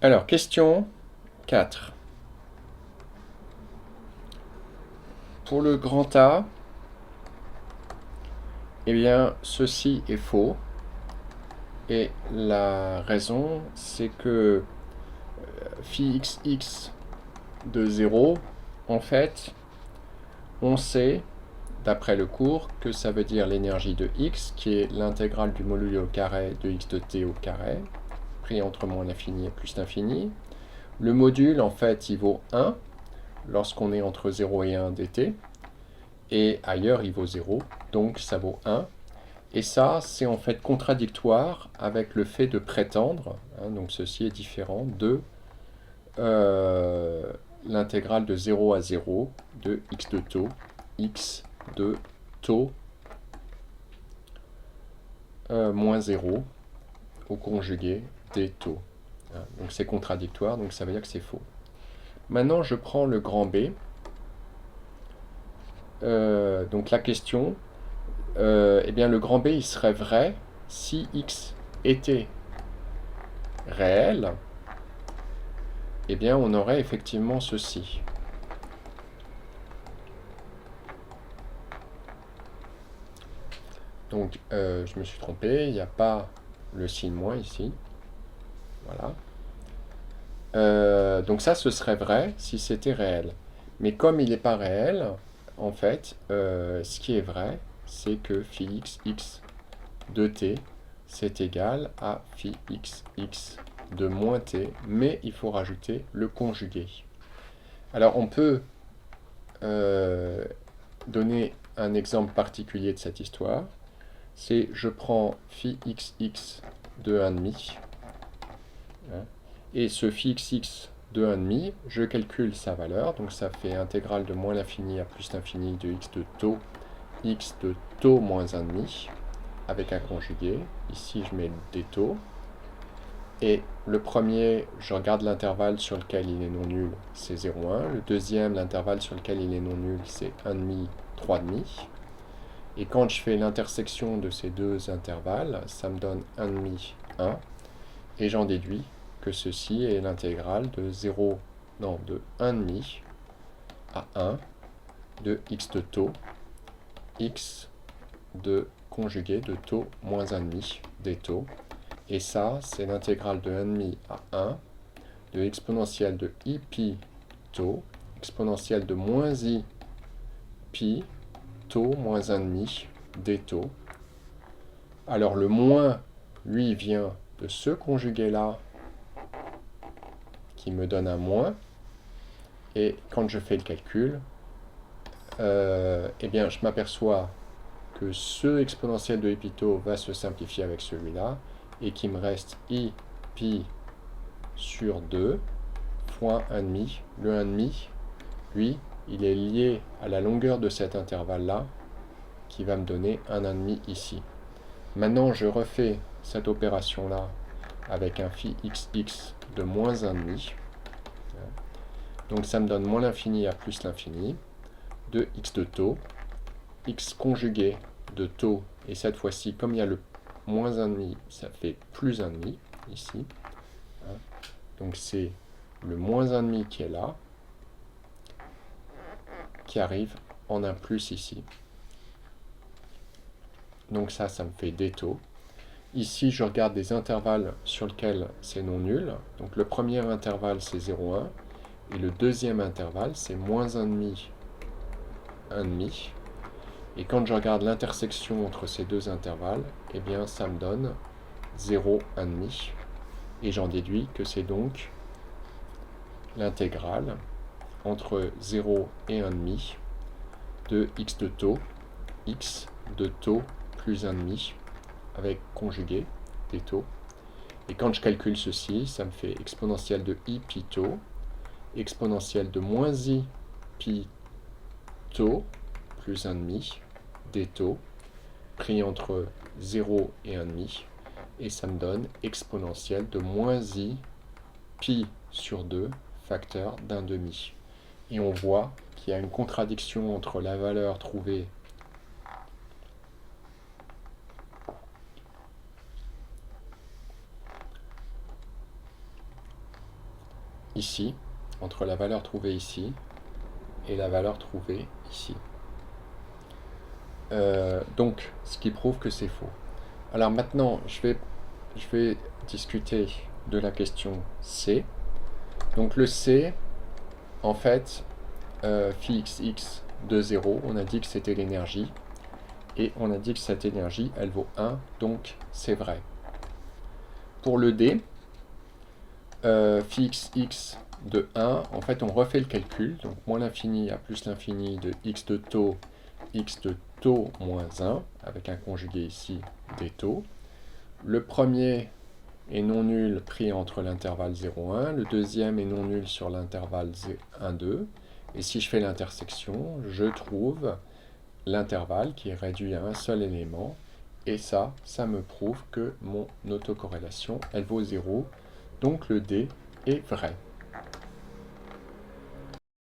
Alors, question 4. Pour le grand A, eh bien, ceci est faux. Et la raison, c'est que phi xx de 0, en fait, on sait, d'après le cours, que ça veut dire l'énergie de x, qui est l'intégrale du module au carré de x de t au carré, pris entre moins l'infini et plus l'infini. Le module, en fait, il vaut 1 lorsqu'on est entre 0 et 1 dt, et ailleurs, il vaut 0, donc ça vaut 1. Et ça, c'est en fait contradictoire avec le fait de prétendre, donc ceci est différent, de l'intégrale de 0 à 0 de x de taux, x de taux moins 0 au conjugué des taux. Donc c'est contradictoire, donc ça veut dire que c'est faux. Maintenant, je prends le grand B. Donc la question, eh bien le grand B, il serait vrai si x était réel, eh bien on aurait effectivement ceci. Donc je me suis trompé, il n'y a pas le signe moins ici. Voilà. Donc ça, ce serait vrai si c'était réel. Mais comme il n'est pas réel, en fait, ce qui est vrai, c'est que phi x de t, c'est égal à phi x de moins t, mais il faut rajouter le conjugué. Alors on peut donner un exemple particulier de cette histoire. C'est je prends phi xx de 1,5, hein, et ce phi xx de 1,5, je calcule sa valeur, donc ça fait intégrale de moins l'infini à plus l'infini de x de taux moins 1,5, avec un conjugué. Ici, je mets des taux. Et le premier, je regarde l'intervalle sur lequel il est non nul, c'est 0,1. Le deuxième, l'intervalle sur lequel il est non nul, c'est 1,5, 3,5. Et quand je fais l'intersection de ces deux intervalles, ça me donne 1,5, 1. Et j'en déduis que ceci est l'intégrale de 0, non, de 1,5 à 1 de x de taux, x de conjugué de taux moins 1,5 des taux. Et ça, c'est l'intégrale de 1,5 à 1 de exponentielle de i pi taux, exponentielle de moins i pi taux moins 1,5 des taux. Alors le moins, lui, vient de ce conjugué-là qui me donne un moins. Et quand je fais le calcul, eh bien, je m'aperçois que ce exponentiel de épito va se simplifier avec celui-là et qu'il me reste i pi sur 2 fois 1,5. Le 1,5, lui, il est lié à la longueur de cet intervalle-là qui va me donner un 1,5 ici. Maintenant, je refais cette opération-là avec un phi xx de moins 1,5. Donc ça me donne moins l'infini à plus l'infini de x de taux, x conjugué de taux, et cette fois-ci, comme il y a le moins 1,5, ça fait plus 1,5 ici. Donc c'est le moins 1,5 qui est là, qui arrive en un plus ici. Donc ça me fait des taux. Ici, je regarde des intervalles sur lesquels c'est non nul. Donc le premier intervalle, c'est 0,1. Et le deuxième intervalle, c'est moins 1,5, 1,5. Et quand je regarde l'intersection entre ces deux intervalles, eh bien, ça me donne 0, 1,5. Et j'en déduis que c'est donc l'intégrale entre 0 et 1,5 de x de taux, x de taux plus 1,5, avec conjugué des taux. Et quand je calcule ceci, ça me fait exponentielle de i pi taux, exponentielle de moins i pi taux plus 1,5 des taux, pris entre 0 et 1,5, et ça me donne exponentielle de moins i pi sur 2, facteur d'un demi. Et on voit qu'il y a une contradiction entre la valeur trouvée ici, entre la valeur trouvée ici et la valeur trouvée ici. Donc, ce qui prouve que c'est faux. Alors maintenant, je vais discuter de la question C. Donc le C, en fait, phi xx de 0, on a dit que c'était l'énergie, et on a dit que cette énergie, elle vaut 1, donc c'est vrai. Pour le D, phi xx de 1, en fait, on refait le calcul, donc moins l'infini à plus l'infini de x de taux moins 1, avec un conjugué ici des taux. Le premier est non nul pris entre l'intervalle 0, 1, le deuxième est non nul sur l'intervalle 1, 2, et si je fais l'intersection, je trouve l'intervalle qui est réduit à un seul élément, et ça me prouve que mon autocorrélation, elle vaut 0, donc le D est vrai.